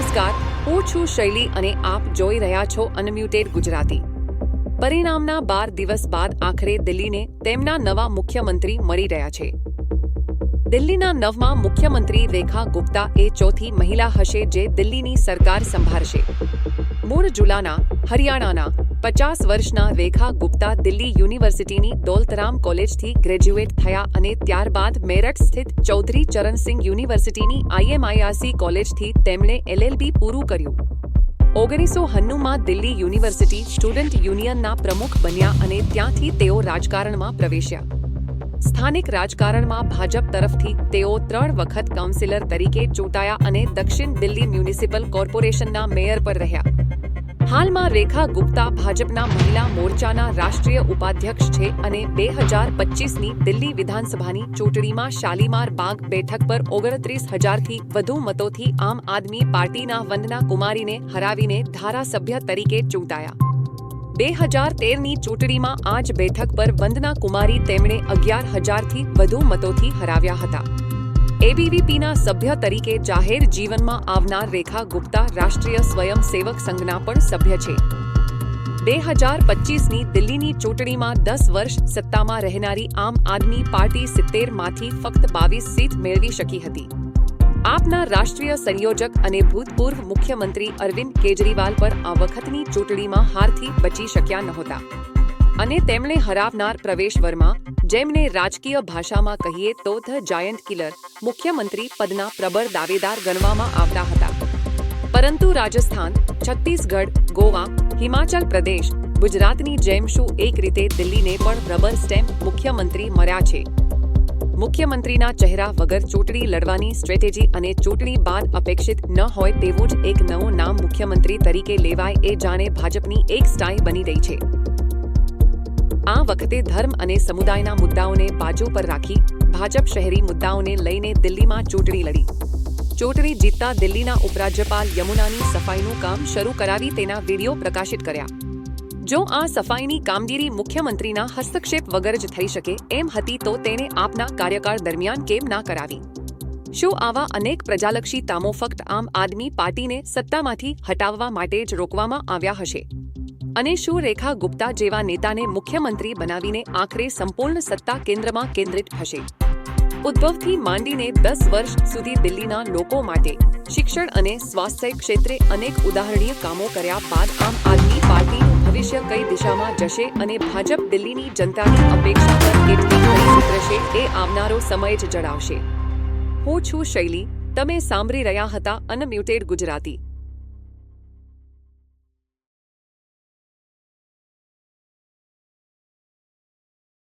નમસ્કાર, હું છું શૈલી અને આપ જોઈ રહ્યા છો અનમ્યુટેડ ગુજરાતી। પરિણામના 12 દિવસ બાદ આખરે દિલ્હીને તેમના નવા મુખ્યમંત્રી મળી રહ્યા છે। દિલ્હીના નવમા મુખ્યમંત્રી રેખા ગુપ્તા એ ચોથી મહિલા હશે જે દિલ્હીની સરકાર સંભાળશે। મૂળ જુલાના, હરિયાણાના 50 વર્ષના રેખા ગુપ્તા દિલ્હી યુનિવર્સિટીની દૌલતરામ કોલેજથી ગ્રેજ્યુએટ થયા અને ત્યારબાદ મેરઠ સ્થિત ચૌધરી ચરણસિંહ યુનિવર્સિટીની IMIRC કોલેજથી તેમણે LLB પૂરું કર્યું। 1990માં દિલ્હી યુનિવર્સિટી સ્ટુડન્ટ યુનિયનના પ્રમુખ બન્યા અને ત્યાંથી તેઓ રાજકારણમાં પ્રવેશ્યા। સ્થાનિક રાજકારણમાં ભાજપ તરફથી તેઓ 3 વખત કાઉન્સિલર તરીકે ચૂંટાયા અને દક્ષિણ દિલ્હી મ્યુનિસિપલ કોર્પોરેશનના મેયર પર રહ્યા। હાલમાં રેખા ગુપ્તા ભાજપના મહિલા મોરચાના રાષ્ટ્રીય ઉપાધ્યક્ષ છે અને 2025ની દિલ્હી વિધાનસભાની ચૂંટણીમાં શાલીમાર બાગ બેઠક પર 29,000થી વધુ મતોથી આમ આદમી પાર્ટીના વંદના કુમારીને હરાવીને ધારાસભ્ય તરીકે ચૂંટાયા। 2013ની ચૂંટણીમાં આ જ બેઠક પર વંદના કુમારી તેમણે 11,000થી વધુ મતોથી હરાવ્યા હતા। ABVPના સભ્ય તરીકે જાહેર જીવનમાં આવનાર રેખા ગુપ્તા રાષ્ટ્રીય સ્વયંસેવક સંઘના પણ સભ્ય છે। 2025ની દિલ્હીની ચૂંટણીમાં 10 વર્ષ સત્તામાં રહેનારી આમ આદમી પાર્ટી 70માંથી ફક્ત 22 સીટ મેળવી શકી હતી। આપના રાષ્ટ્રીય સંયોજક અને ભૂતપૂર્વ મુખ્યમંત્રી અરવિંદ કેજરીવાલ પર આ વખતની ચૂંટણીમાં હારથી બચી શક્યા નહોતા અને તેમણે હરાવનાર પ્રવેશ વર્મા, જેમને રાજકીય ભાષામાં કહીએ તો ધ જાયન્ટ કિલર, મુખ્યમંત્રી પદના પ્રબળ દાવેદાર ગણવામાં આવતા હતા। પરંતુ રાજસ્થાન, છત્તીસગઢ, ગોવા, હિમાચલ પ્રદેશ, ગુજરાતની જેમ શું એક રીતે દિલ્હીને પણ રબર સ્ટેમ્પ મુખ્યમંત્રી મળ્યા છે। મુખ્યમંત્રીના ચહેરા વગર ચૂંટણી લડવાની સ્ટ્રેટેજી અને ચૂંટણી બાદ અપેક્ષિત ન હોય તેવું જ એક નવું નામ મુખ્યમંત્રી તરીકે લેવાય એ જાણે ભાજપની એક સ્ટાઇલ બની રહી છે। આ વખતે ધર્મ અને સમુદાયના મુદ્દાઓને બાજુ પર રાખી ભાજપ શહેરી મુદ્દાઓને લઈને દિલ્હીમાં ચૂંટણી લડી। ચૂંટણી જીતતા દિલ્હીના ઉપરાજ્યપાલ યમુનાની સફાઈનું કામ શરૂ કરાવી તેના વિડીયો પ્રકાશિત કર્યા। જો આ સફાઈની કામગીરી મુખ્યમંત્રીના હસ્તક્ષેપ વગર જ થઈ શકે એમ હતી તો તેને આપના કાર્યકાળ દરમિયાન કેમ ના કરાવી? શું આવા અનેક પ્રજાલક્ષી કામો ફક્ત આમ આદમી પાર્ટીને સત્તામાંથી હટાવવા માટે જ રોકવામાં આવ્યા હશે? અને શું રેખા ગુપ્તા જેવા નેતાને મુખ્યમંત્રી બનાવીને આખરે સંપૂર્ણ સત્તા કેન્દ્રમાં કેન્દ્રિત હશે? ઉદ્ભવથી માંડીને 10 વર્ષ સુધી દિલ્હીના લોકો માટે શિક્ષણ અને સ્વાસ્થ્ય ક્ષેત્રે અનેક ઉદાહરણીય કામો કર્યા બાદ આમ આદમી પાર્ટીનું ભવિષ્ય કઈ દિશામાં જશે અને ભાજપ દિલ્હીની જનતાની અપેક્ષા પર કેટલી ખરી ઉતરશે એ આવનારો સમય જ જણાવશે। હું છું શૈલી, તમે સાંભળી રહ્યા હતા અનમ્યુટેડ ગુજરાતી।